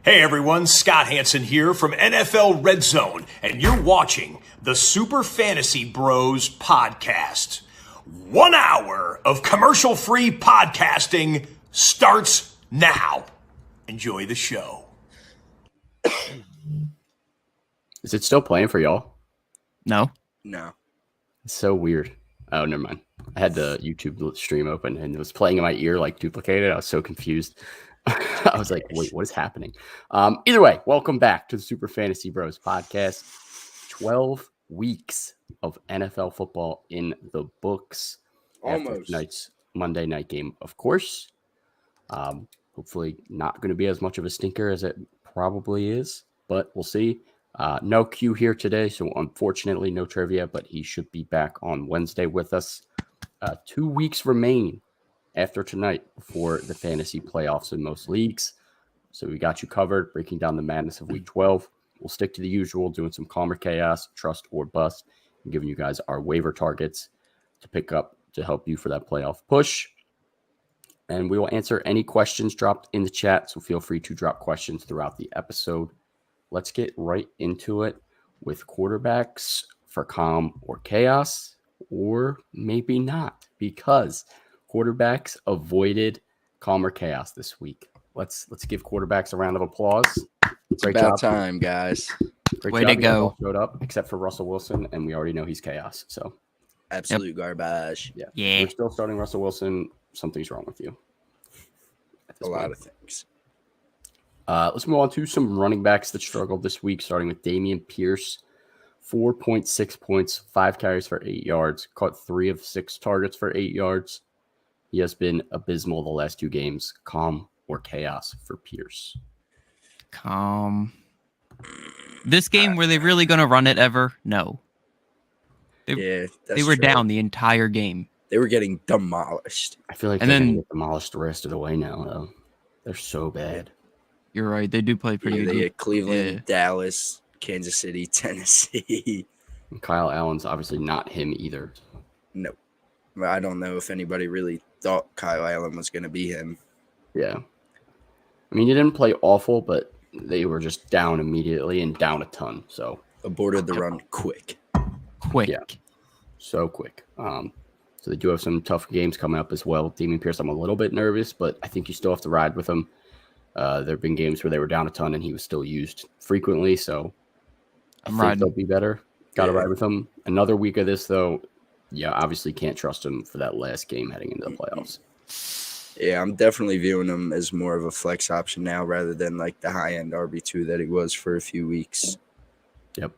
Hey everyone, Scott Hansen here from NFL Red Zone, and you're watching the Super Fantasy Bros podcast. 1 hour of commercial-free podcasting starts now. Enjoy the show. Is it still playing for y'all? No. It's so weird. Oh, never mind. I had the YouTube stream open and it was playing in my ear like duplicated. I was so confused. I was like, wait, what is happening? Either way, welcome back to the Super Fantasy Bros podcast. 12 weeks of NFL football in the books. Almost. Tonight's Monday night game, of course. Hopefully not going to be as much of a stinker as it probably is, but we'll see. No Q here today, so unfortunately no trivia, but he should be back on Wednesday with us. 2 weeks remain after tonight before the fantasy playoffs in most leagues. So we got you covered, breaking down the madness of week 12. We'll stick to the usual, doing some calmer chaos, trust or bust, and giving you guys our waiver targets to pick up to help you for that playoff push. And we will answer any questions dropped in the chat, so feel free to drop questions throughout the episode. Let's get right into it with quarterbacks for calm or chaos, or maybe not, because quarterbacks avoided calm or chaos this week. Let's give quarterbacks a round of applause. Great about job. Time, guys. Great Way job. to go. All showed up except for Russell Wilson, and we already know he's chaos. So absolute garbage. Yeah. Yeah. We're still starting Russell Wilson. Something's wrong with you. A lot of things. Let's move on to some running backs that struggled this week, starting with Dameon Pierce. 4.6 points, 5 carries for 8 yards, caught 3 of 6 targets for 8 yards. He has been abysmal the last 2 games. Calm or chaos for Pierce? Calm. This game, were they really going to run it ever? No. They were down the entire game. They were getting demolished. I feel like they're going to get demolished the rest of the way now, though. They're so bad. You're right. They do play pretty good. They get Cleveland, Dallas, Kansas City, Tennessee. And Kyle Allen's obviously not him either. No. I don't know if anybody really thought Kyle Allen was going to be him. Yeah. I mean, he didn't play awful, but they were just down immediately and down a ton. So aborted the run quick. Yeah. So quick. So they do have some tough games coming up as well. Dameon Pierce, I'm a little bit nervous, but I think you still have to ride with him. There have been games where they were down a ton and he was still used frequently. So I think they'll be better. Got to ride with him. Another week of this, though. Yeah, obviously can't trust him for that last game heading into the playoffs. Yeah, I'm definitely viewing him as more of a flex option now rather than like the high-end RB2 that he was for a few weeks. Yep,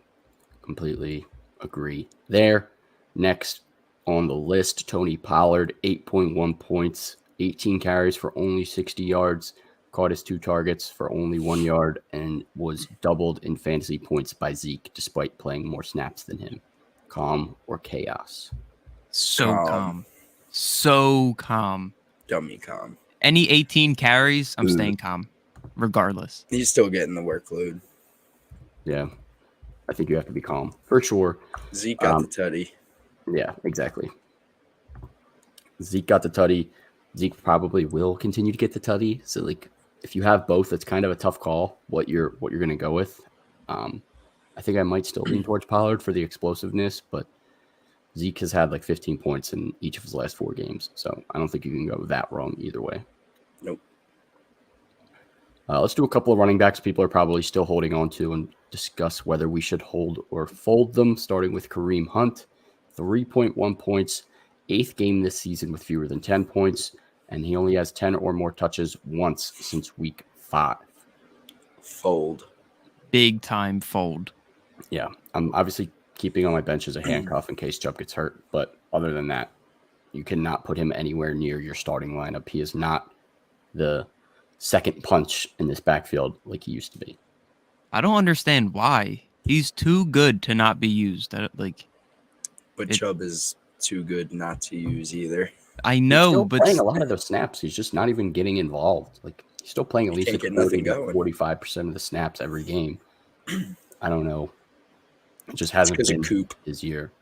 completely agree there. Next on the list, Tony Pollard, 8.1 points, 18 carries for only 60 yards, caught his 2 targets for only 1 yard, and was doubled in fantasy points by Zeke despite playing more snaps than him. Calm or chaos? So calm. Dummy calm. Any 18 carries, I'm staying calm, regardless. He's still getting the workload. Yeah, I think you have to be calm for sure. Zeke got the tutty. Yeah, exactly. Zeke got the tutty. Zeke probably will continue to get the tutty. So, like, if you have both, it's kind of a tough call what you're going to go with. I think I might still lean towards Pollard for the explosiveness, but Zeke has had like 15 points in each of his last 4 games. So I don't think you can go that wrong either way. Nope. Let's do a couple of running backs people are probably still holding on to and discuss whether we should hold or fold them, starting with Kareem Hunt. 3.1 points, 8th game this season with fewer than 10 points, and he only has 10 or more touches once since week 5. Fold. Big time fold. Yeah, I'm obviously keeping on my bench as a handcuff in case Chubb gets hurt, but other than that, you cannot put him anywhere near your starting lineup. He is not the second punch in this backfield like he used to be. I don't understand why. He's too good to not be used. But Chubb is too good not to use either. I know, but playing a lot of those snaps, he's just not even getting involved. Like, he's still playing at least 45% of the snaps every game. I don't know. It just hasn't been his year.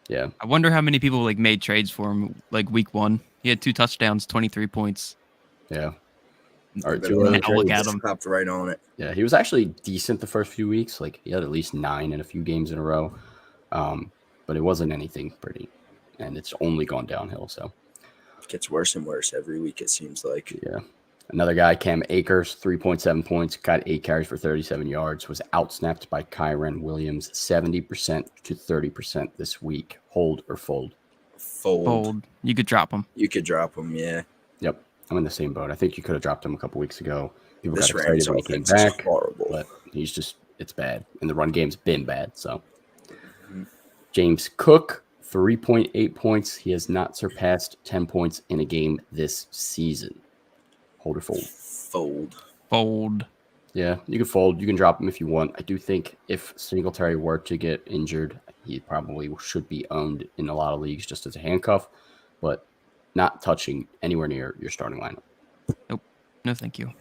Yeah. I wonder how many people made trades for him week 1. He had 2 touchdowns, 23 points. Yeah. Or But two other Now look trades. at him. Hopped right on it. Yeah, he was actually decent the first few weeks. Like he had at least 9 in a few games in a row. But it wasn't anything pretty. And it's only gone downhill. So Gets worse and worse every week, it seems like. yeah. Another guy, Cam Akers, 3.7 points, got 8 carries for 37 yards, was outsnapped by Kyren Williams 70% to 30% this week. Hold or fold? Fold. You could drop him. You could drop him, yeah. Yep. I'm in the same boat. I think you could have dropped him a couple weeks ago. People This got excited Rams when he came offense is back. horrible. But it's bad. And the run game's been bad. So James Cook, 3.8 points. He has not surpassed 10 points in a game this season. Hold or fold? Fold. Yeah, you can fold. You can drop him if you want. I do think if Singletary were to get injured, he probably should be owned in a lot of leagues just as a handcuff, but not touching anywhere near your starting lineup. Nope. No, thank you.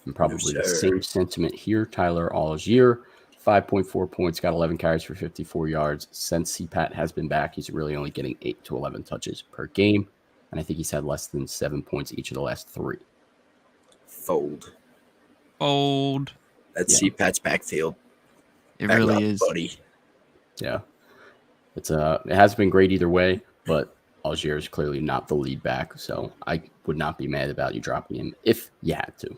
And probably the same sentiment here. Tyler Algier, 5.4 points, got 11 carries for 54 yards. Since CPAT has been back, he's really only getting 8 to 11 touches per game, and I think he's had less than 7 points each of the last 3. Fold. That's CPAT's backfield. It really is. Buddy. Yeah. It has been great either way, but Algier is clearly not the lead back, so I would not be mad about you dropping him if you had to.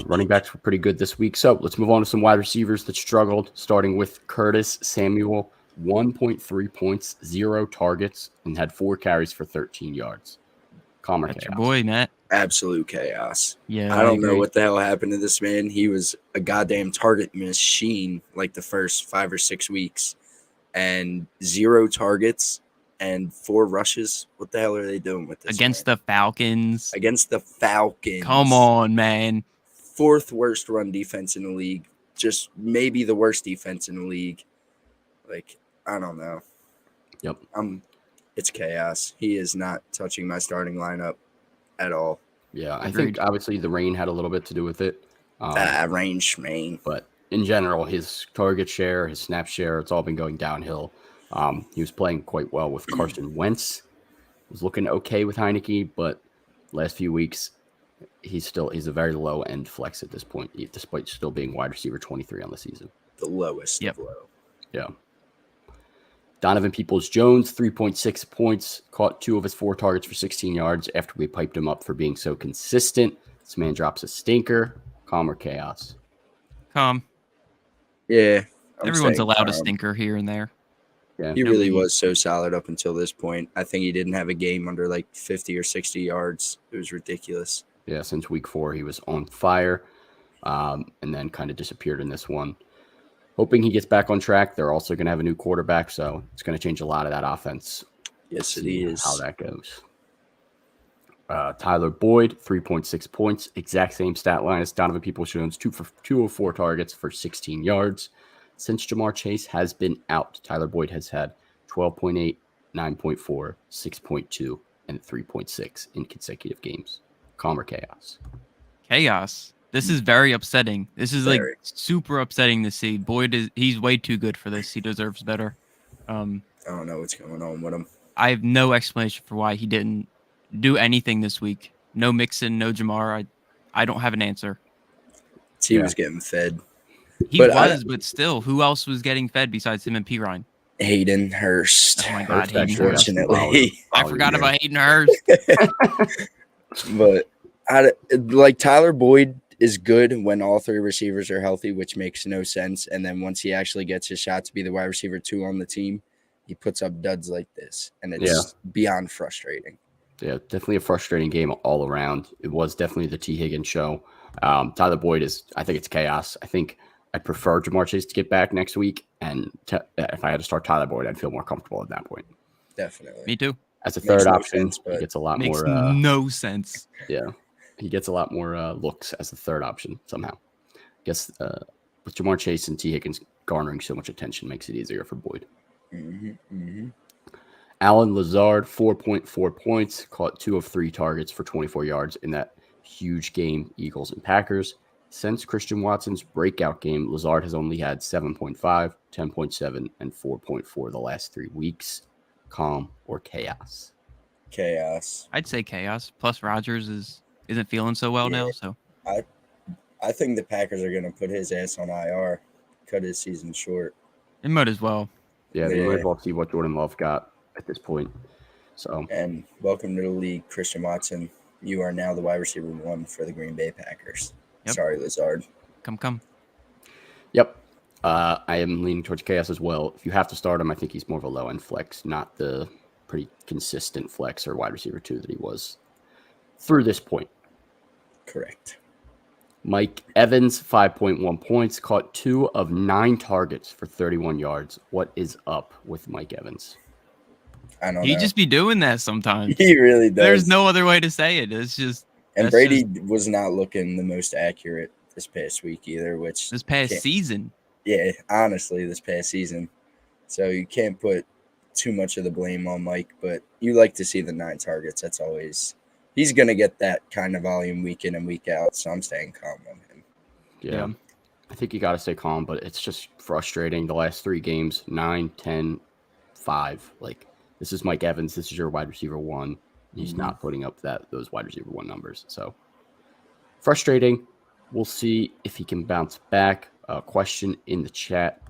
Running backs were pretty good this week, so let's move on to some wide receivers that struggled, starting with Curtis Samuel, 1.3 points, 0 targets, and had 4 carries for 13 yards. Calmer That's chaos. your boy, Matt. Absolute chaos. Yeah, I don't know what the hell happened to this man. He was a goddamn target machine like the first 5 or 6 weeks, and 0 targets and 4 rushes. What the hell are they doing with this? Against the Falcons. Against the Falcons. Come on, man. 4th worst run defense in the league. Just maybe the worst defense in the league. Like, I don't know. Yep. It's chaos. He is not touching my starting lineup at all. Yeah, I Agreed. think obviously the rain had a little bit to do with it. Range, man. But in general, his target share, his snap share, it's all been going downhill. He was playing quite well with Carson Wentz. Was looking okay with Heineke, but last few weeks, he's a very low end flex at this point, despite still being wide receiver 23 on the season. The lowest of low. Yeah. Donovan Peoples-Jones, 3.6 points, caught 2 of his 4 targets for 16 yards after we piped him up for being so consistent. This man drops a stinker. Calm or chaos? Calm. Yeah. Everyone's allowed a stinker here and there. Yeah. He really was so solid up until this point. I think he didn't have a game under like 50 or 60 yards. It was ridiculous. Yeah, since week 4, he was on fire and then kind of disappeared in this one. Hoping he gets back on track. They're also going to have a new quarterback, so it's going to change a lot of that offense. Yes, it is. How that goes. Tyler Boyd, 3.6 points. Exact same stat line as Donovan Peoples-Jones, 2 of 4 targets for 16 yards. Since Jamar Chase has been out, Tyler Boyd has had 12.8, 9.4, 6.2, and 3.6 in consecutive games. Calm or chaos? Chaos. This is very upsetting. This is Very. like super upsetting to see. Boyd he's way too good for this. He deserves better. I don't know what's going on with him. I have no explanation for why he didn't do anything this week. No Mixon, no Jamar. I don't have an answer. He was getting fed. But still, who else was getting fed besides him and Pirine? Hayden Hurst. Oh my God, Hurst, Hayden Hurst. Unfortunately. I forgot about Hayden Hurst. But like Tyler Boyd is good when all 3 receivers are healthy, which makes no sense. And then once he actually gets his shot to be the wide receiver 2 on the team, he puts up duds like this. And it's beyond frustrating. Yeah, definitely a frustrating game all around. It was definitely the T. Higgins show. Tyler Boyd I think it's chaos. I think I'd prefer Jamar Chase to get back next week. And if I had to start Tyler Boyd, I'd feel more comfortable at that point. Definitely. Me too. As a third option, sense, he gets a lot Makes more. no sense. Yeah, he gets a lot more looks as the third option somehow. I guess with Jamar Chase and T. Higgins garnering so much attention makes it easier for Boyd. Alan Lazard, 4.4 points, caught 2 of 3 targets for 24 yards in that huge game, Eagles and Packers. Since Christian Watson's breakout game, Lazard has only had 7.5, 10.7, and 4.4 the last 3 weeks. Calm or chaos? Chaos. I'd say chaos. Plus Rodgers is isn't feeling so well now. Yeah. So I think the Packers are going to put his ass on IR, cut his season short. it might as well. Yeah, they Yeah. might as well see what Jordan Love got at this point. So, And welcome to the league, Christian Watson. You are now the wide receiver 1 for the Green Bay Packers. Yep. Sorry, Lazard. Come. yep. I am leaning towards Chaos as well. If you have to start him, I think he's more of a low-end flex, not the pretty consistent flex or wide receiver 2 that he was through this point. Correct. Mike Evans, 5.1 points, caught 2 of 9 targets for 31 yards. What is up with Mike Evans? I don't He know. just be doing that sometimes. He really does. There's no other way to say it. It's just And that's Brady just was not looking the most accurate this past week either, which this past can't- season. Yeah, honestly, this past season. So you can't put too much of the blame on Mike, but you like to see the 9 targets. That's always he's gonna get that kind of volume week in and week out. So I'm staying calm on him. Yeah. I think you got to stay calm, but it's just frustrating. The last 3 games, 9, 10, 5. Like, this is Mike Evans. This is your wide receiver 1. He's not putting up those wide receiver 1 numbers. So frustrating. We'll see if he can bounce back. Question in the chat.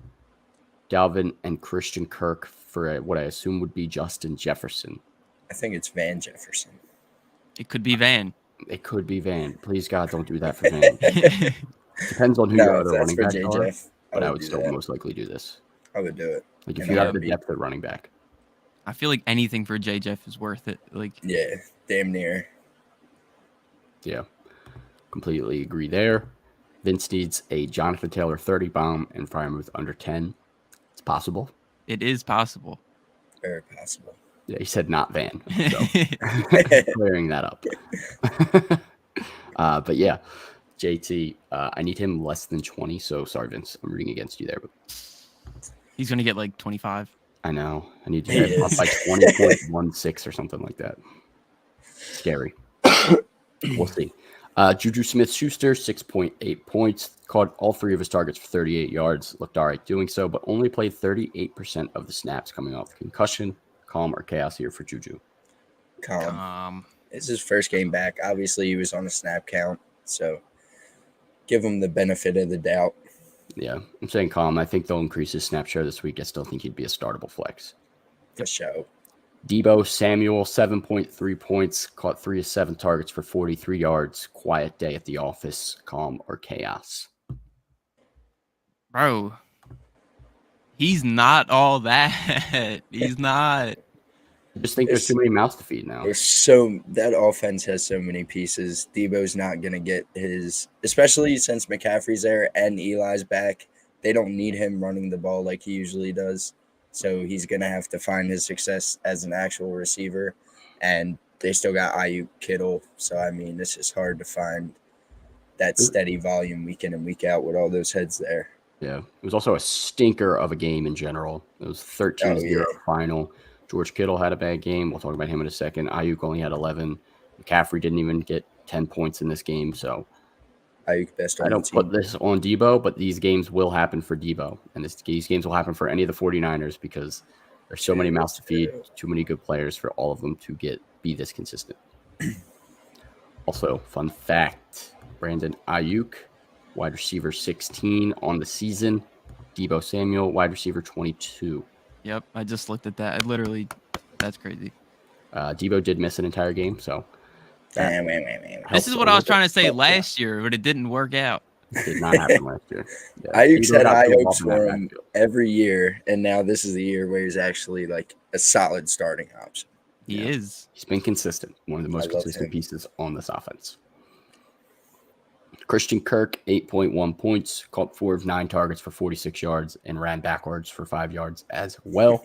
Dalvin and Christian Kirk for what I assume would be Justin Jefferson. I think it's Van Jefferson. It could be Van. It could be Van. Please, God, don't do that for Van. Depends on who your other running backs are, but I would still most likely do this. I would do it. Like, if you have the depth at running back. I feel like anything for J. Jeff is worth it. Like, Yeah, damn near. Yeah, completely agree there. Vince needs a Jonathan Taylor 30 bomb and Freiermuth under 10. It's possible. it is possible. Very possible. Yeah, he said not Van. So clearing that up. But yeah, JT, I need him less than 20. So sorry, Vince, I'm rooting against you there. But He's going to get like 25. I know. I need to get up by 20.16 or something like that. Scary. We'll see. Juju Smith-Schuster, 6.8 points. Caught all 3 of his targets for 38 yards. Looked all right doing so, but only played 38% of the snaps coming off the concussion. Calm or chaos here for Juju? Calm. It's his first game back. Obviously, he was on a snap count, so give him the benefit of the doubt. Yeah, I'm saying calm. I think they'll increase his snap share this week. I still think he'd be a startable flex. For sure. Debo Samuel, 7.3 points, caught 3 of 7 targets for 43 yards. Quiet day at the office. Calm or chaos? Bro, he's not all that. He's not. I just think there's too many mouths to feed now. That offense has so many pieces. Debo's not going to get his, especially since McCaffrey's there and Eli's back. They don't need him running the ball like he usually does. So he's going to have to find his success as an actual receiver. And they still got Ayuk, Kittle. So, I mean, it's just hard to find that steady volume week in and week out with all those heads there. Yeah. It was also a stinker of a game in general. It was 13-0 final. George Kittle had a bad game. We'll talk about him in a second. Ayuk only had 11. McCaffrey didn't even get 10 points in this game. So Ayuk best on I don't put this on Debo, but these games will happen for Debo. And these games will happen for any of the 49ers because there's so many mouths to feed, too many good players for all of them to be this consistent. Also, fun fact, Brandon Ayuk, wide receiver 16 on the season. Debo Samuel, wide receiver 22. Yep, I just looked at that. That's crazy. Debo did miss an entire game, so this is what I was trying to say last year, but it didn't work out. It did not happen last year. Yeah. Ayuk's had high hopes for him every year, and now this is the year where he's actually like a solid starting option. He is. He's been consistent. One of the most consistent pieces on this offense. Christian Kirk, 8.1 points, caught 4 of 9 targets for 46 yards, and ran backwards for 5 yards as well.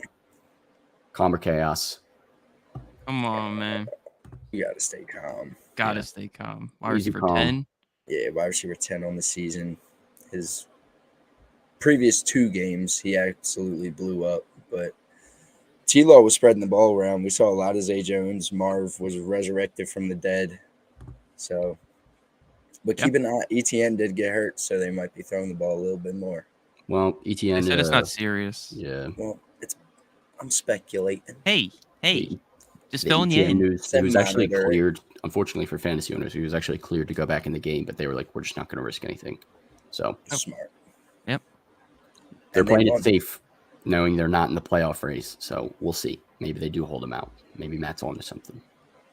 Calm or chaos? Come on, man. You got to stay calm. Gotta stay calm. Wide receiver 10. Yeah, wide receiver 10 on the season. His previous 2 games, he absolutely blew up. But T-Law was spreading the ball around. We saw a lot of Zay Jones. Marv was resurrected from the dead. So, but keep an eye. ETN did get hurt, so they might be throwing the ball a little bit more. Well, ETN They said it's not serious. Yeah. Well, I'm speculating. Hey. Just The filling you ETN in. news, he Send was him actually out of there. cleared. Unfortunately for fantasy owners, he was actually cleared to go back in the game, but they were like, we're just not going to risk anything. So Smart. Yep. they're And they playing it won. safe, knowing they're not in the playoff race. So we'll see. Maybe they do hold him out. Maybe Matt's on to something.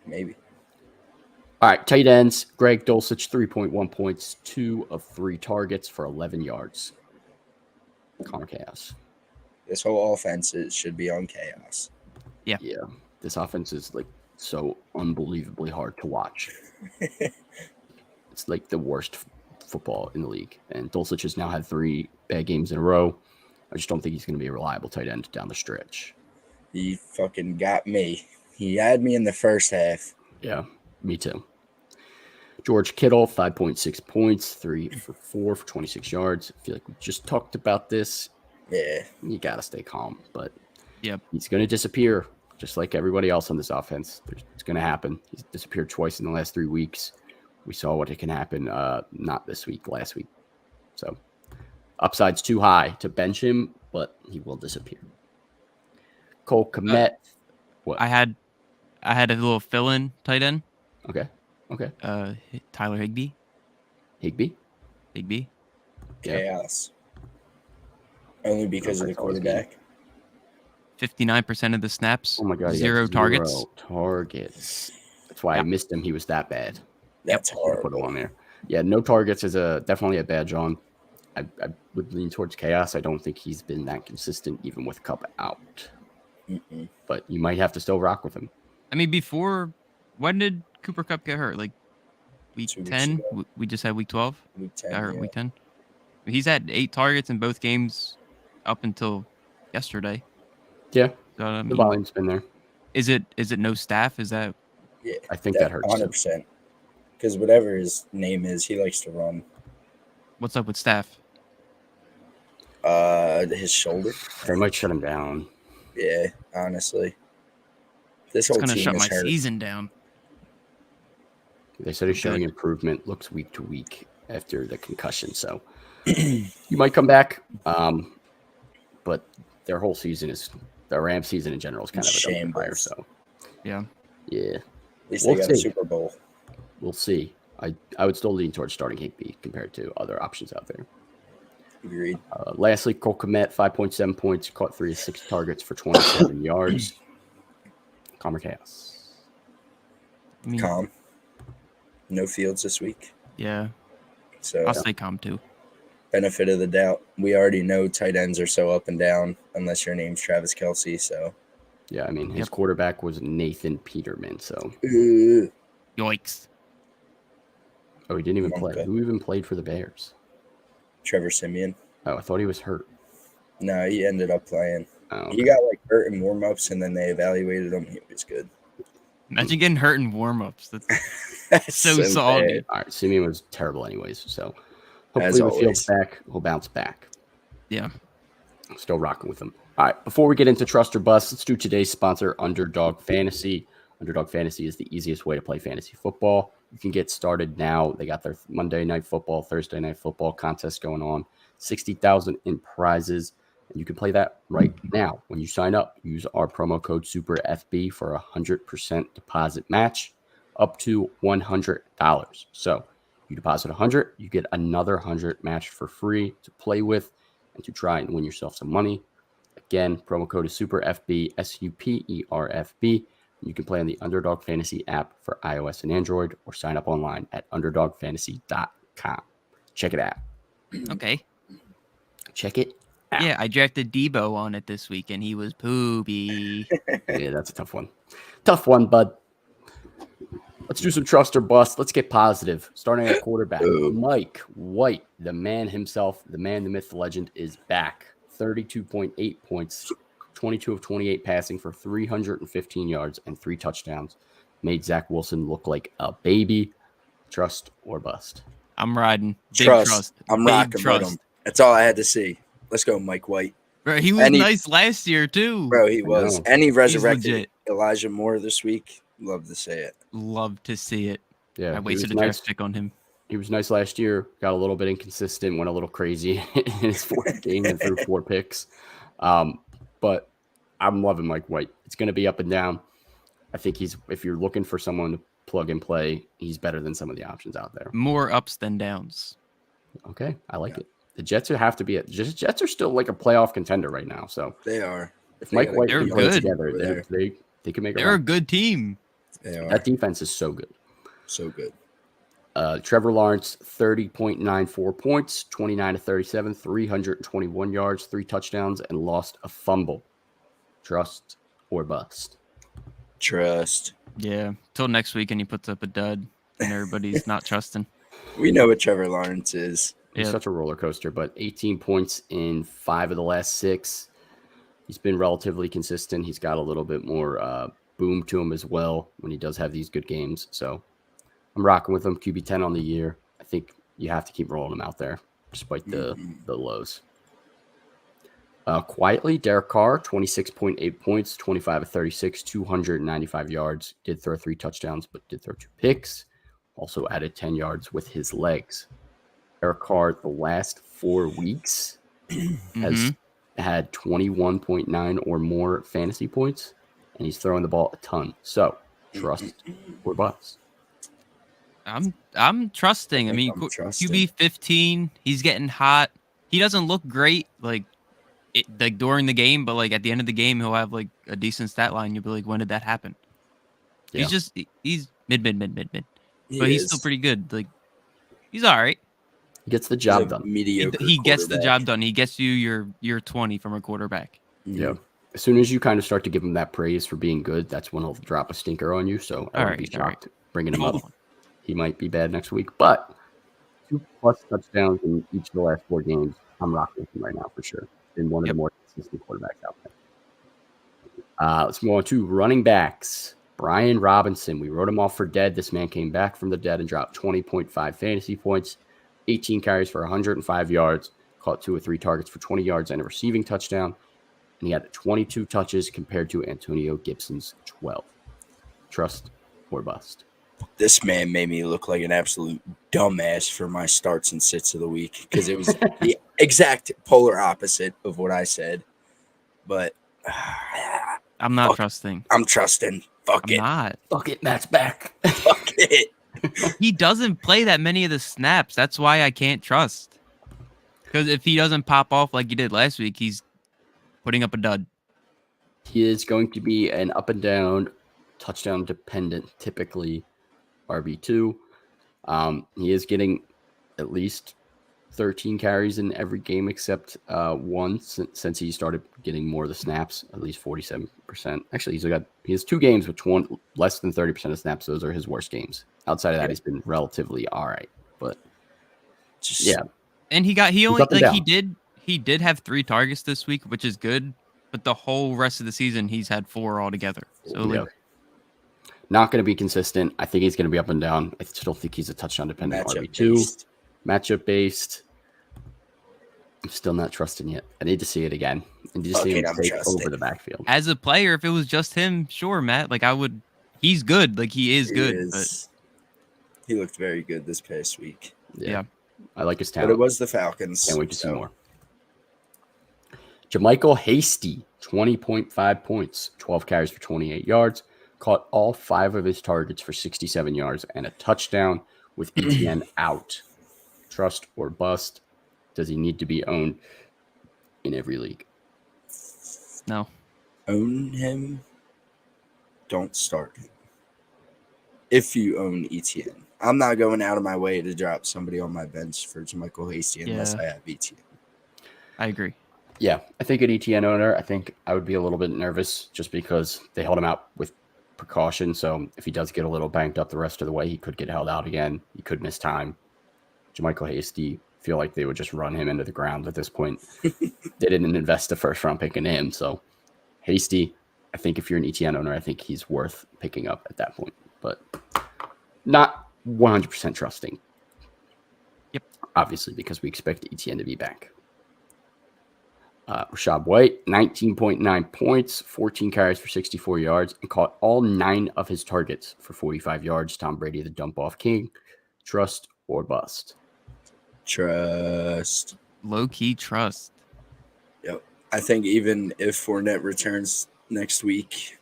Maybe. All right, tight ends. Greg Dulcich, 3.1 points, 2 of 3 targets for 11 yards. Connor Chaos. This whole offense should be on chaos. Yeah, this offense is like so unbelievably hard to watch. It's like the worst football in the league. And Dulcich has now had 3 bad games in a row. I just don't think he's going to be a reliable tight end down the stretch. He fucking got me. He had me in the first half. Yeah, me too. George Kittle, 5.6 points, 3 for 4 for 26 yards. I feel like we just talked about this. Yeah. You got to stay calm, but Yep. he's going to disappear just like everybody else on this offense. It's going to happen. He's disappeared twice in the last 3 weeks. We saw what it can happen, not this week, last week. So upside's too high to bench him, but he will disappear. Cole Kmet. What? I had a little fill-in tight end. Okay. Tyler Higbee. Higbee. Yeah. Chaos. Only because of the quarterback. 59% of the snaps. Oh my God. Zero targets. 0 targets. That's why I missed him. He was that bad. That's Put him horrible. on there. Yeah, no targets is definitely a badge on. I would lean towards Chaos. I don't think he's been that consistent even with Cup out. Mm-mm. But you might have to still rock with him. I mean, when did Cooper Kupp get hurt? Like week 2 weeks 10? ago. We just had week 12? Week 10. Got hurt Yeah. week 10? He's had 8 targets in both games up until yesterday. Yeah, So, I the mean, volume's been there. is it no staff? Is that Yeah. I think that hurts. 100%. Because whatever his name is, he likes to run. what's up with staff? His shoulder. They might shut him down. Yeah, honestly. This It's whole gonna team shut is my hurt. season down. They said he's showing improvement, looks week to week after the concussion. So you might come back. But their whole season the Rams season in general is kind of a dumpster fire. Shambles. So Yeah. yeah, At least We'll they got a see. Super Bowl. we'll see. I would still lean towards starting Higbee compared to other options out there. Agreed. Lastly, Cole Kmet, 5.7 points, caught 3 of 6 targets for 27 yards. Calmer Chaos. I mean, Calm. No Fields this week. yeah. So I'll stay calm too. benefit of the doubt. We already know tight ends are so up and down unless your name's Travis Kelce. So Yeah, I mean, his Yep. quarterback was Nathan Peterman. So, Yikes. oh, he didn't even play. Okay. Who even played for the Bears? Trevor Simeon. Oh, I thought he was hurt. No, he ended up playing. Oh, He got like hurt in warm-ups, and then they evaluated him. He was good. Imagine getting hurt in warm-ups. That's That's so salty. bad. all right. Simeon was terrible, anyways. So, As hopefully, with Fields always. back, he'll bounce back. Yeah. Still rocking with him. All right. Before we get into Trust or Bust, let's do today's sponsor, Underdog Fantasy. Underdog Fantasy is the easiest way to play fantasy football. You can get started now. They got their Monday Night Football, Thursday Night Football contest going on. 60,000 in prizes. And you can play that right now. When you sign up, use our promo code SUPERFB for a 100% deposit match up to $100. So you deposit 100, you get another 100 matched for free to play with and to try and win yourself some money. Again, promo code is SUPERFB, SUPERFB. You can play on the Underdog Fantasy app for iOS and Android or sign up online at underdogfantasy.com. Check it out. Okay. Check it out. Yeah, I drafted Debo on it this week, and he was poopy. Yeah, that's a tough one. Tough one, bud. Let's do some trust or bust. Let's get positive. Starting at quarterback, Mike White, the man himself, the man, the myth, the legend, is back. 32.8 points, 22 of 28 passing for 315 yards and 3 touchdowns. Made Zach Wilson look like a baby. Trust or bust? I'm riding. Big Trust. I'm Big rocking with him. That's all I had to see. Let's go, Mike White. Bro, he was And he- nice last year, too. Bro, he was. know. And he resurrected legit. Elijah Moore this week. Love to say it. Love to see it. Yeah, I he wasted a was draft nice. pick on him. He was nice last year. Got a little bit inconsistent. Went a little crazy in his fourth game and threw 4 picks. But I'm loving Mike White. It's going to be up and down. I think if you're looking for someone to plug and play, he's better than some of the options out there. More ups than downs. Okay, I like it. The Jets have to be Jets are still like a playoff contender right now. So They are. if Mike White They're can play good. together, they can make a They're a run. good team. They are. That defense is so good. So good. Trevor Lawrence, 30.94 points, 29 to 37, 321 yards, 3 touchdowns, and lost a fumble. Trust or bust? Trust. Yeah. Till next week, and he puts up a dud, and everybody's not trusting. We know what Trevor Lawrence is. He's such a roller coaster, but 18 points in 5 of the last 6. He's been relatively consistent. He's got a little bit more boom to him as well when he does have these good games. So I'm rocking with him. QB 10 on the year. I think you have to keep rolling him out there despite the lows. Quietly, Derek Carr, 26.8 points, 25 of 36, 295 yards. Did throw 3 touchdowns, but did throw 2 picks. Also added 10 yards with his legs. Derek Carr, the last 4 weeks, has had 21.9 or more fantasy points, and he's throwing the ball a ton. So, trust or bust? I'm trusting. I mean, QB 15, he's getting hot. He doesn't look great like during the game, but like at the end of the game, he'll have like a decent stat line. You'll be like, when did that happen? Yeah. He's mid. But he's still pretty good. Like, he's all right. He gets the job done. Mediocre. He gets the job done. He gets you your 20 from a quarterback. Yeah. As soon as you kind of start to give him that praise for being good, that's when he'll drop a stinker on you. So I would be shocked bringing him up. He might be bad next week, but 2+ touchdowns in each of the last 4 games. I'm rocking with him right now for sure. Been one of the more consistent quarterbacks out there. Let's move on to running backs. Brian Robinson. We wrote him off for dead. This man came back from the dead and dropped 20.5 fantasy points, 18 carries for 105 yards, caught 2 or 3 targets for 20 yards and a receiving touchdown. And he had 22 touches compared to Antonio Gibson's 12. Trust or bust? This man made me look like an absolute dumbass for my starts and sits of the week because it was the exact polar opposite of what I said. But I'm not trusting. I'm trusting. Fuck it. Not. Fuck it, Matt's back. Fuck it. He doesn't play that many of the snaps. That's why I can't trust. Because if he doesn't pop off like he did last week, he's putting up a dud. He is going to be an up and down, touchdown dependent, typically RB2. He is getting at least 13 carries in every game except one since he started getting more of the snaps, at least 47%. Actually, he has 2 games with less than 30% of snaps. Those are his worst games. Outside of that, he's been relatively all right. But yeah. And he did have 3 targets this week, which is good. But the whole rest of the season, he's had 4 altogether. So not going to be consistent. I think he's going to be up and down. I still think he's a touchdown dependent RB2. Matchup based. I'm still not trusting yet. I need to see it again. I need to see him take over the backfield. As a player, if it was just him, sure, Matt. Like I would. He's good. Like he is good. But he looked very good this past week. Yeah. I like his talent. But it was the Falcons. Can't wait to see more. JaMychal Hasty, 20.5 points, 12 carries for 28 yards, caught all 5 of his targets for 67 yards and a touchdown with ETN out. Trust or bust? Does he need to be owned in every league? No. Own him. Don't start him. If you own ETN. I'm not going out of my way to drop somebody on my bench for JaMychal Hasty unless I have ETN. I agree. Yeah, I think an ETN owner, I think I would be a little bit nervous just because they held him out with precaution. So if he does get a little banged up the rest of the way, he could get held out again. He could miss time. JaMychal Hasty, feel like they would just run him into the ground at this point. They didn't invest a first-round pick in him. So Hasty, I think if you're an ETN owner, I think he's worth picking up at that point. But not 100% trusting. Yep. Obviously, because we expect ETN to be back. Rachaad White, 19.9 points, 14 carries for 64 yards, and caught all 9 of his targets for 45 yards. Tom Brady, the dump-off king. Trust or bust? Trust. Low-key trust. Yep. I think even if Fournette returns next week,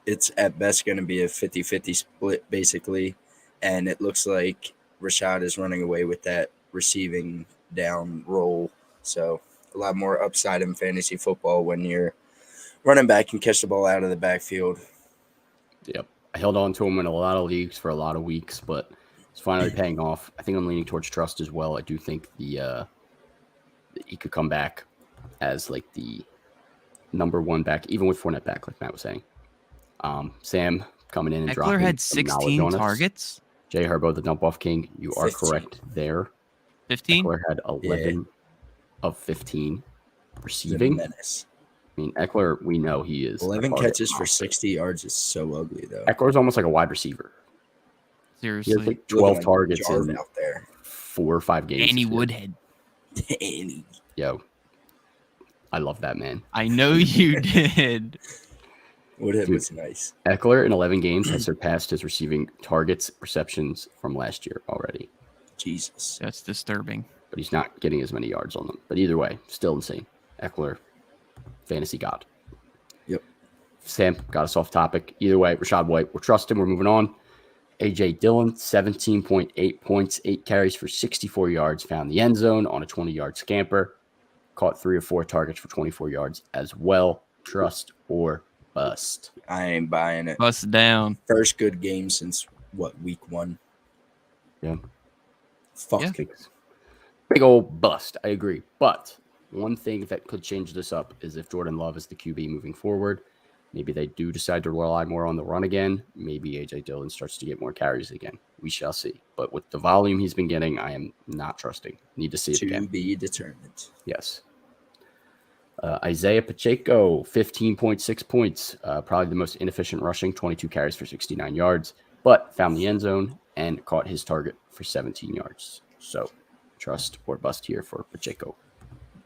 it's at best going to be a 50-50 split, basically. And it looks like Rashad is running away with that receiving down role. So a lot more upside in fantasy football when you're running back and catch the ball out of the backfield. Yep. I held on to him in a lot of leagues for a lot of weeks, but it's finally paying off. I think I'm leaning towards trust as well. I do think he could come back as like the number one back, even with Fournette back, like Matt was saying. Sam coming in and dropping. Eckler had 16 targets. Jay Herbo, the dump off king. You are 15. Correct there. 15. Eckler had 11 of 15 receiving. Menace. I mean, Eckler, we know he is 11 catches for 60 yards is so ugly, though. Eckler's almost like a wide receiver. Seriously, he has like 12 targets in out there. 4 or 5 games. Danny Woodhead. Danny. Yo, I love that man. I know you did. Woodhead was nice. Eckler in 11 games has surpassed his receiving targets receptions from last year already. Jesus. That's disturbing. But he's not getting as many yards on them. But either way, still insane. Eckler, fantasy god. Yep. Sam got us off topic. Either way, Rashad White, we're trusting. We're moving on. AJ Dillon, 17.8 points, 8 carries for 64 yards, found the end zone on a 20-yard scamper. Caught 3 or 4 targets for 24 yards as well. Trust or bust? I ain't buying it. Bust down. First good game since, week 1? Yeah. Fuck. Yeah. Big old bust. I agree. But one thing that could change this up is if Jordan Love is the QB moving forward. Maybe they do decide to rely more on the run again. Maybe AJ Dillon starts to get more carries again. We shall see. But with the volume he's been getting, I am not trusting. Need to see it again. To be determined. Yes. Isaiah Pacheco, 15.6 points. Probably the most inefficient rushing, 22 carries for 69 yards. But found the end zone and caught his target for 17 yards. So trust or bust here for Pacheco.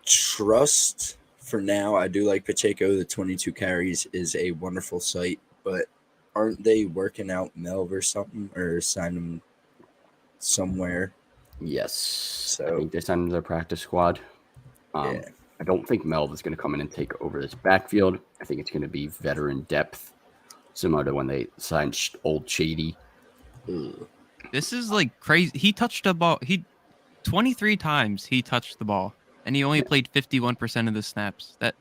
Trust for now. I do like Pacheco. The 22 carries is a wonderful sight, but aren't they working out Melv or something, or sign him somewhere? Yes. So I think they signed him to their practice squad. Yeah. I don't think Melv is going to come in and take over this backfield. I think it's going to be veteran depth, similar to when they signed Old Shady. Ugh. This is like crazy. He touched the ball. 23 times he touched the ball, and he only played 51% of the snaps. That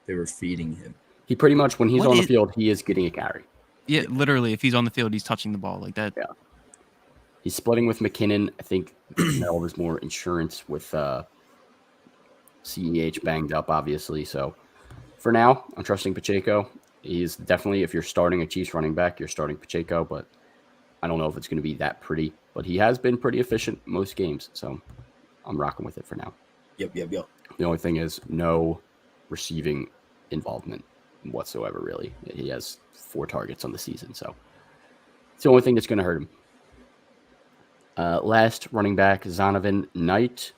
They were feeding him. He pretty much, when he's What on the is- field, he is getting a carry. yeah, literally, if he's on the field, he's touching the ball like that. Yeah. He's splitting with McKinnon. I think Melv is more insurance with CEH banged up, obviously. So for now, I'm trusting Pacheco. He's definitely, if you're starting a Chiefs running back, you're starting Pacheco, but I don't know if it's going to be that pretty. But he has been pretty efficient most games, so I'm rocking with it for now. Yep. The only thing is no receiving involvement whatsoever, really. He has 4 targets on the season, so it's the only thing that's going to hurt him. Last running back, Zonovan Knight,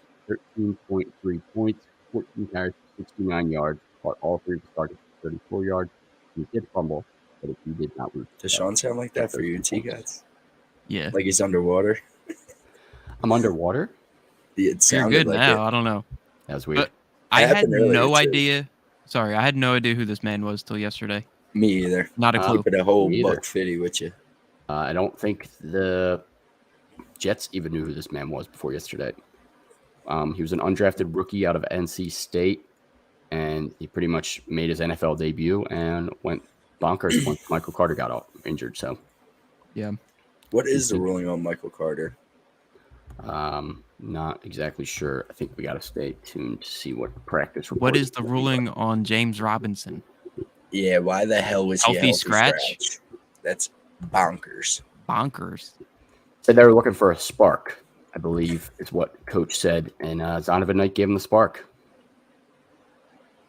13.3 points, 14 carries, 69 yards, caught all 3 of his targets, 34 yards. He did fumble, but he did not lose. Does Sean sound like that for you, T guys? Yeah, Like he's underwater? I'm underwater? It you're sounded good like now. it. I don't know. That was weird. But I had happened earlier, no too. idea. Sorry, I had no idea who this man was till yesterday. Me either. Not a clue. Keep it a whole Me either. buck 50 with you. I don't think the Jets even knew who this man was before yesterday. He was an undrafted rookie out of NC State, and he pretty much made his NFL debut and went bonkers once Michael Carter got injured. So, Yeah. What is the ruling on Michael Carter? not exactly sure. I think we got to stay tuned to see what practice. What report is the ruling on James Robinson? Yeah, why the hell was he Healthy healthy scratch? That's bonkers. Bonkers. Said they were looking for a spark, I believe is what coach said, and Zonovan Knight gave him the spark.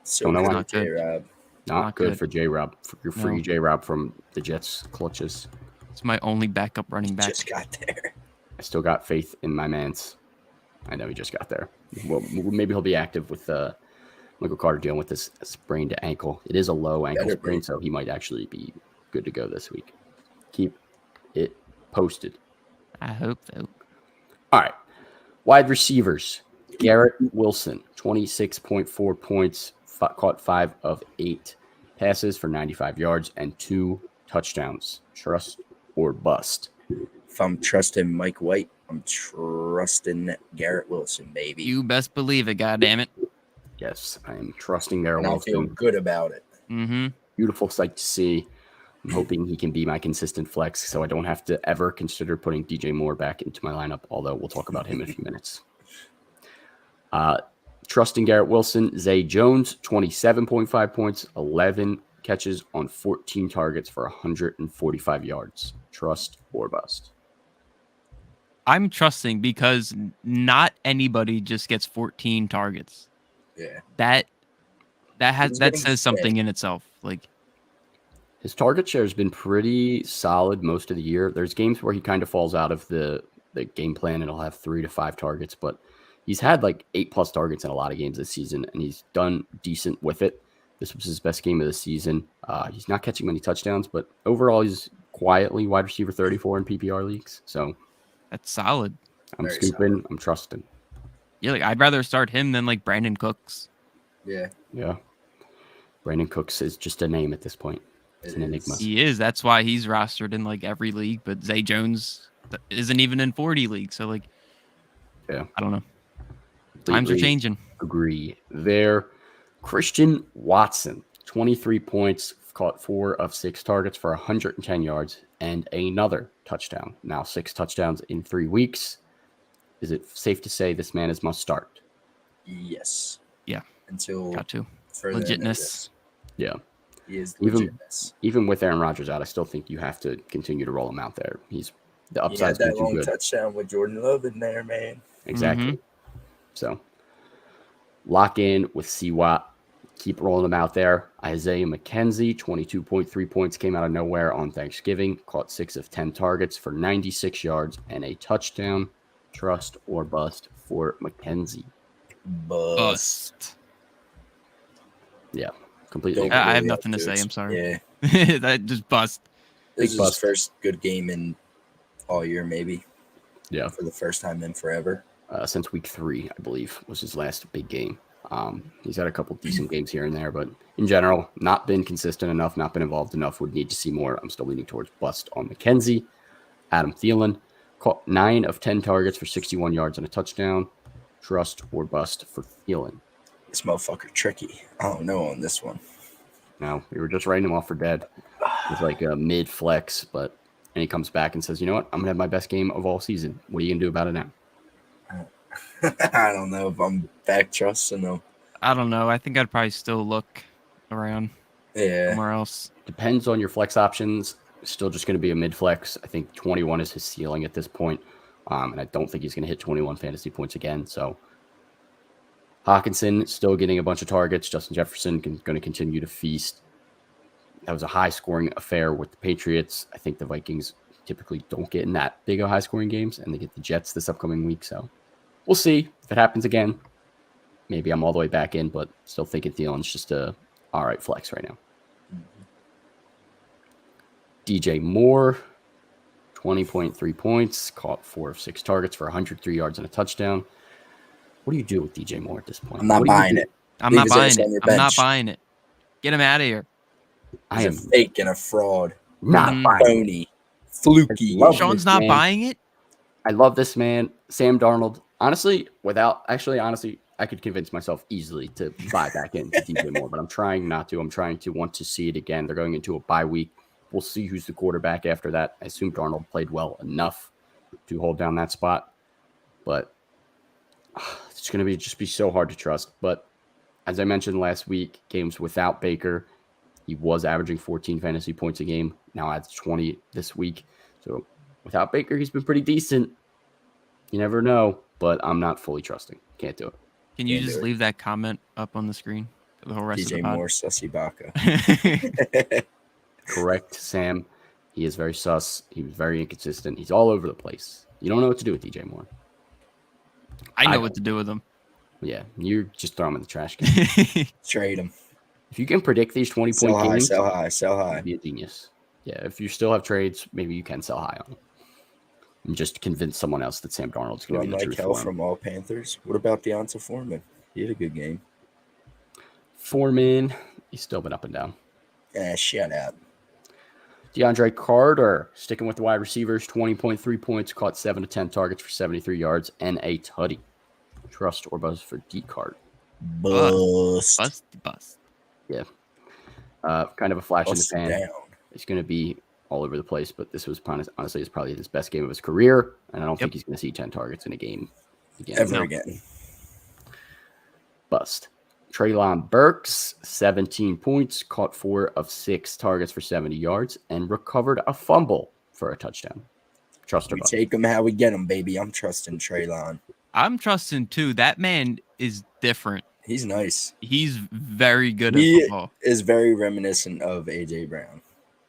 So Don't know why. Not good. J-Rob. Not good good. for J-Rob. For free No. J-Rob from the Jets clutches. It's my only backup running back. Just got there. I still got faith in my mans. I know he just got there. Well, maybe he'll be active with Michael Carter dealing with this sprained ankle. It is a low ankle Better be. sprain, so he might actually be good to go this week. Keep it posted. I hope so. All right. Wide receivers. Garrett Wilson, 26.4 points, caught 5 of 8 passes for 95 yards and 2 touchdowns. Trust or bust? If I'm trusting Mike White, I'm trusting Garrett Wilson, baby. You best believe it, goddammit. Yes, I am trusting Garrett and Wilson. I feel good about it. Mm-hmm. Beautiful sight to see. I'm hoping he can be my consistent flex so I don't have to ever consider putting DJ Moore back into my lineup, although we'll talk about him in a few minutes. Trusting Garrett Wilson, Zay Jones, 27.5 points, 11 catches on 14 targets for 145 yards. Trust or bust? I'm trusting because not anybody just gets 14 targets. Yeah. That says something in itself. Like, his target share has been pretty solid most of the year. There's games where he kind of falls out of the game plan and he'll have 3 to 5 targets, but he's had like 8+ targets in a lot of games this season, and he's done decent with it. This was his best game of the season. He's not catching many touchdowns, but overall he's quietly wide receiver 34 in PPR leagues. So that's solid. I'm scooping. Solid. I'm trusting. Yeah, like I'd rather start him than like Brandon Cooks. Yeah. Brandon Cooks is just a name at this point. It's an enigma. He is. That's why he's rostered in like every league, but Zay Jones isn't even in 40 leagues. So like, I don't know. Times are changing. Agree there. Christian Watson, 23 points, caught 4 of 6 targets for 110 yards and another touchdown. Now 6 touchdowns in 3 weeks. Is it safe to say this man is must start? Yes. Yeah. Until got to further legitness. Yeah. He is legitness. Even with Aaron Rodgers out, I still think you have to continue to roll him out there. The upside's that been too long good. Touchdown with Jordan Love in there, man. Exactly. Mm-hmm. So lock in with C-Watt. Keep rolling them out there. Isaiah McKenzie, 22.3 points, came out of nowhere on Thanksgiving. Caught 6 of 10 targets for 96 yards and a touchdown. Trust or bust for McKenzie? Bust. Yeah, completely. I have nothing to say. I'm sorry. Yeah. That just bust. This is his first good game in all year, maybe. Yeah. For the first time in forever. Since week 3, I believe, was his last big game. He's had a couple decent games here and there, but in general, not been consistent enough, not been involved enough, would need to see more. I'm still leaning towards bust on McKenzie. Adam Thielen caught 9 of 10 targets for 61 yards and a touchdown. Trust or bust for Thielen? This motherfucker tricky. I don't know on this one. No, we were just writing him off for dead. It's like a mid flex, and he comes back and says, you know what? I'm going to have my best game of all season. What are you going to do about it now? I don't know if I'm back trusting him. I don't know. I think I'd probably still look around somewhere else. Depends on your flex options. Still just going to be a mid flex. I think 21 is his ceiling at this point. And I don't think he's going to hit 21 fantasy points again. So Hawkinson still getting a bunch of targets. Justin Jefferson going to continue to feast. That was a high-scoring affair with the Patriots. I think the Vikings typically don't get in that big of high-scoring games, and they get the Jets this upcoming week. So we'll see if it happens again. Maybe I'm all the way back in, but still thinking Thielen's just a all right flex right now. DJ Moore, 20.3 points, caught 4 of 6 targets for 103 yards and a touchdown. What do you do with DJ Moore at this point? I'm not buying it. I'm not buying it. Get him out of here. He's a fake and a fraud. Not buying phony. Fluky. Sean's not buying it? I love this man. Sam Darnold. Honestly, I could convince myself easily to buy back into DJ Moore, but I'm trying not to. I'm trying to want to see it again. They're going into a bye week. We'll see who's the quarterback after that. I assume Darnold played well enough to hold down that spot, but it's going to be so hard to trust. But as I mentioned last week, games without Baker, he was averaging 14 fantasy points a game. Now adds 20 this week. So without Baker, he's been pretty decent. You never know, but I'm not fully trusting. Can't do it. Can you just leave that comment up on the screen for the whole rest of the pod? DJ Moore, Sussy Baka. Correct, Sam. He is very sus. He was very inconsistent. He's all over the place. You don't know what to do with DJ Moore. I know what to do with him. Yeah, you just throw him in the trash can. Trade him. If you can predict these 20-point games, sell high. Be a genius. Yeah, if you still have trades, maybe you can sell high on them. And just convince someone else that Sam Darnold's going to be the truth for him. from all Panthers. What about Deonta Foreman? He had a good game. Foreman, he's still been up and down. Shut up. DeAndre Carter, sticking with the wide receivers, 20.3 points, caught 7 to 10 targets for 73 yards and a tutty. Trust or buzz for D-Cart? Bust. Yeah. Kind of a flash Bust in the pan. down. It's going to be all over the place, but this was honestly is probably his best game of his career, and I don't think he's going to see 10 targets in a game again. Ever again. Bust. Treylon Burks, 17 points, caught 4 of 6 targets for 70 yards, and recovered a fumble for a touchdown. Trust or We bust? take him how we get him, baby. I'm trusting Treylon. I'm trusting too. That man is different. He's nice. He's very good at He football. is very reminiscent of A.J. Brown.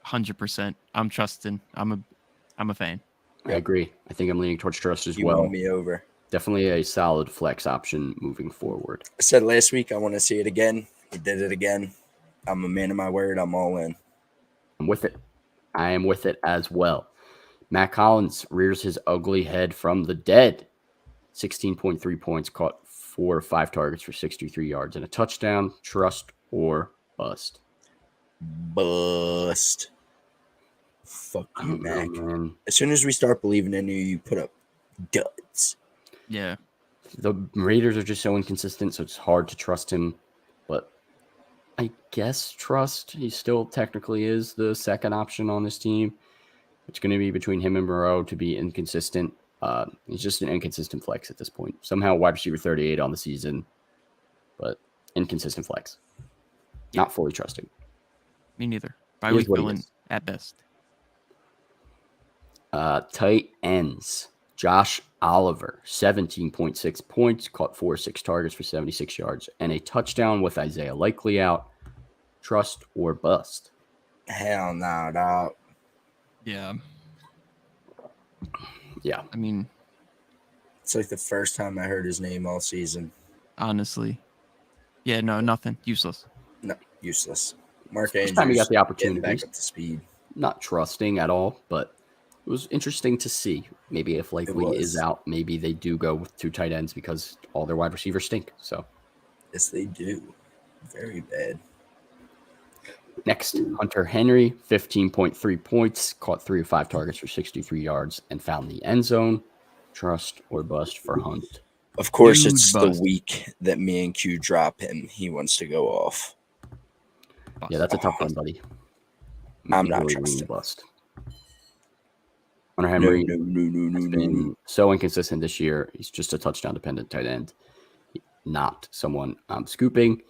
100%. I'm trusting. I'm a fan. I agree. I think I'm leaning towards trust as You well. won me over. Definitely a solid flex option moving forward. I said last week I want to see it again. He did it again. I'm a man of my word. I'm all in. I'm with it. I am with it as well. Matt Collins rears his ugly head from the dead. 16.3 points, caught 4 of 5 targets for 63 yards and a touchdown. Trust or bust? Bust. Fuck you, Mac. Man. As soon as we start believing in you, you put up duds. Yeah. The Raiders are just so inconsistent, so it's hard to trust him. But I guess trust. He still technically is the second option on this team. It's going to be between him and Moreau to be inconsistent. He's just an inconsistent flex at this point. Somehow wide receiver 38 on the season, but inconsistent flex. Not fully trusting. Me neither. Bye week villain at best. Tight ends. Josh Oliver, 17.6 points, caught 4 of 6 targets for 76 yards, and a touchdown with Isaiah Likely out. Trust or bust? Hell no, dog. Yeah. Yeah. I mean, it's like the first time I heard his name all season. Honestly. Yeah, no, nothing. Useless. No, useless. Mark Andrews. First time he got the opportunity. Back up to speed. Not trusting at all, but it was interesting to see. Maybe if Likely is out, maybe they do go with 2 tight ends because all their wide receivers stink. So, yes, they do. Very bad. Next, Hunter Henry, 15.3 points, caught 3 of 5 targets for 63 yards, and found the end zone. Trust or bust for Hunt? Of course, it's bust. the week that me and Q drop him. He wants to go off. Bust. Yeah, that's a tough one, buddy. I'm not trusting. Bust. Hunter Henry has No. been so inconsistent this year. He's just a touchdown-dependent tight end, not someone I'm scooping.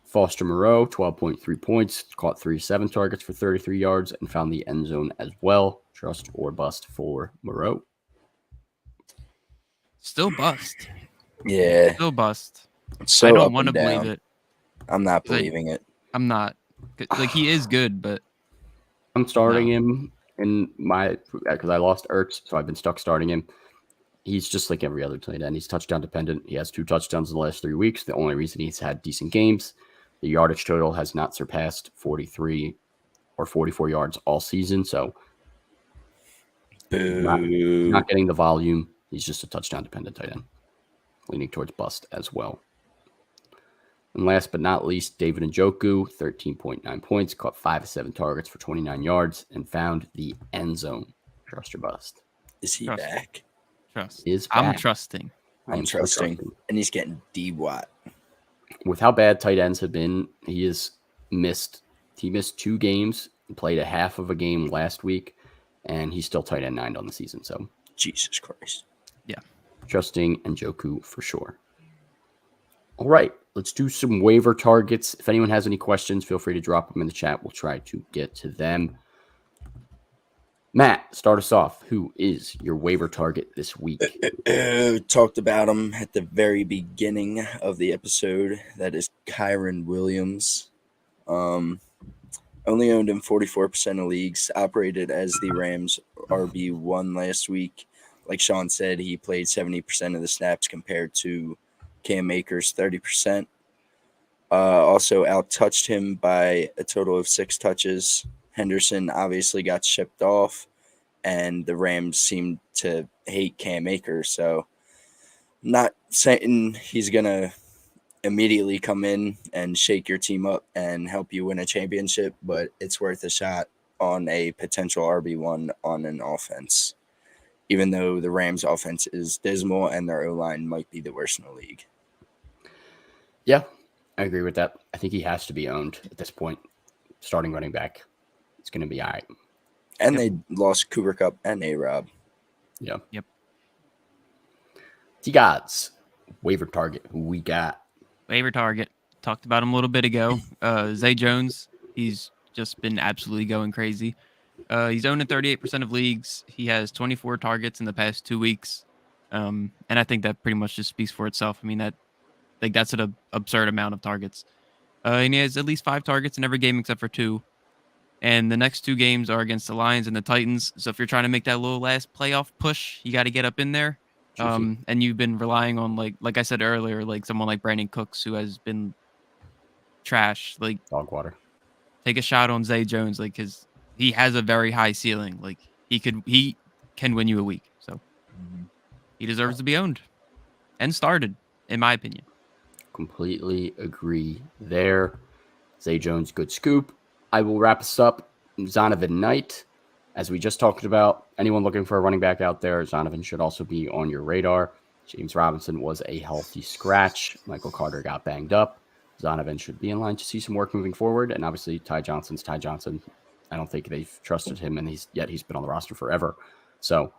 Foster Moreau, 12.3 points, caught 3 of 7 targets for 33 yards, and found the end zone as well. Trust or bust for Moreau? Still bust. Yeah. Still bust. So I don't want to believe it. I'm not believing it. I'm not. Like, he is good, but I'm starting him in my because I lost Ertz, so I've been stuck starting him. He's just like every other tight end. He's touchdown dependent. He has 2 touchdowns in the last 3 weeks. The only reason he's had decent games, the yardage total has not surpassed 43 or 44 yards all season. So not getting the volume. He's just a touchdown dependent tight end. Leaning towards bust as well. And last but not least, David Njoku, 13.9 points, caught 5 of 7 targets for 29 yards, and found the end zone. Trust or bust? Is he Trust. back? trust. Is I'm back. trusting. I'm trusting. And he's getting D-Watt. With how bad tight ends have been, he missed 2 games, played a half of a game last week, and he's still tight end 9 on the season. So Jesus Christ. Yeah. Trusting Njoku for sure. All right, let's do some waiver targets. If anyone has any questions, feel free to drop them in the chat. We'll try to get to them. Matt, start us off. Who is your waiver target this week? Talked about him at the very beginning of the episode. That is Kyron Williams. Only owned in 44% of leagues. Operated as the Rams RB1 last week. Like Sean said, he played 70% of the snaps compared to Cam Akers' 30%. Also out-touched him by a total of 6 touches. Henderson obviously got shipped off, and the Rams seemed to hate Cam Akers. So not saying he's going to immediately come in and shake your team up and help you win a championship, but it's worth a shot on a potential RB1 on an offense, even though the Rams' offense is dismal and their O-line might be the worst in the league. Yeah, I agree with that. I think he has to be owned at this point. Starting running back, it's going to be all right. And they lost Cooper Kupp and A-Rob. Yeah. Yep. T-Gods, waiver target, who we got? Waiver target. Talked about him a little bit ago. Zay Jones, he's just been absolutely going crazy. He's owned in 38% of leagues. He has 24 targets in the past 2 weeks. And I think that pretty much just speaks for itself. I mean, that's an absurd amount of targets. And he has at least 5 targets in every game except for 2. And the next 2 games are against the Lions and the Titans. So if you're trying to make that little last playoff push, you got to get up in there. And you've been relying on, like I said earlier, like someone like Brandon Cooks, who has been trash. Like, Dog water. take a shot on Zay Jones, like, because he has a very high ceiling. Like, he can win you a week. So he deserves to be owned and started, in my opinion. Completely agree there. Zay Jones, good scoop. I will wrap us up. Zonovan Knight, as we just talked about, anyone looking for a running back out there, Zonovan should also be on your radar. James Robinson was a healthy scratch. Michael Carter got banged up. Zonovan should be in line to see some work moving forward. And obviously, Ty Johnson. I don't think they've trusted him, and he's been on the roster forever. So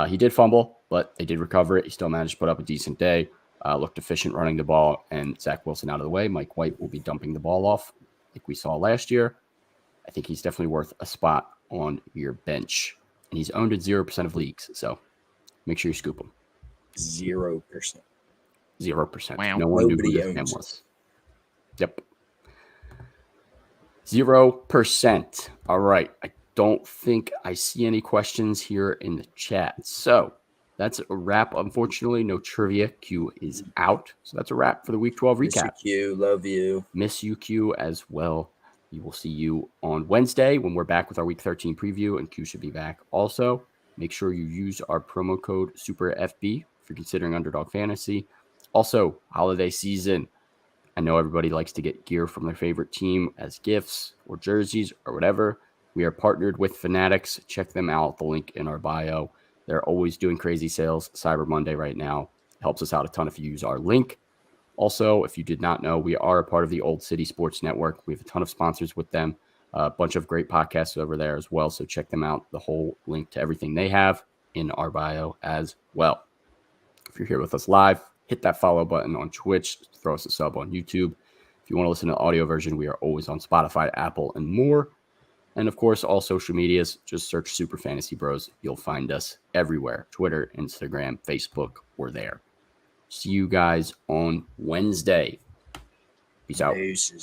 he did fumble, but they did recover it. He still managed to put up a decent day. Looked efficient running the ball, and Zach Wilson out of the way. Mike White will be dumping the ball off like we saw last year. I think he's definitely worth a spot on your bench. And he's owned in 0% of leagues, so make sure you scoop him. 0%. 0%. Wow. No one knew who this man was. Yep. 0%. All right. I don't think I see any questions here in the chat. So that's a wrap. Unfortunately, no trivia. Q is out. So that's a wrap for the Week 12 recap. Miss you, Q. Love you. Miss you, Q, as well. We will see you on Wednesday when we're back with our Week 13 preview, and Q should be back also. Make sure you use our promo code SUPERFB if you're considering Underdog Fantasy. Also, holiday season. I know everybody likes to get gear from their favorite team as gifts or jerseys or whatever. We are partnered with Fanatics. Check them out. The link in our bio. They're always doing crazy sales. Cyber Monday right now. It helps us out a ton if you use our link. Also, if you did not know, we are a part of the Olde City Sports Network. We have a ton of sponsors with them, a bunch of great podcasts over there as well. So check them out. The whole link to everything they have in our bio as well. If you're here with us live, hit that follow button on Twitch. Throw us a sub on YouTube. If you want to listen to the audio version, we are always on Spotify, Apple, and more. And of course, all social medias, just search Super Fantasy Bros. You'll find us everywhere. Twitter, Instagram, Facebook, we're there. See you guys on Wednesday. Peace out. Deuces.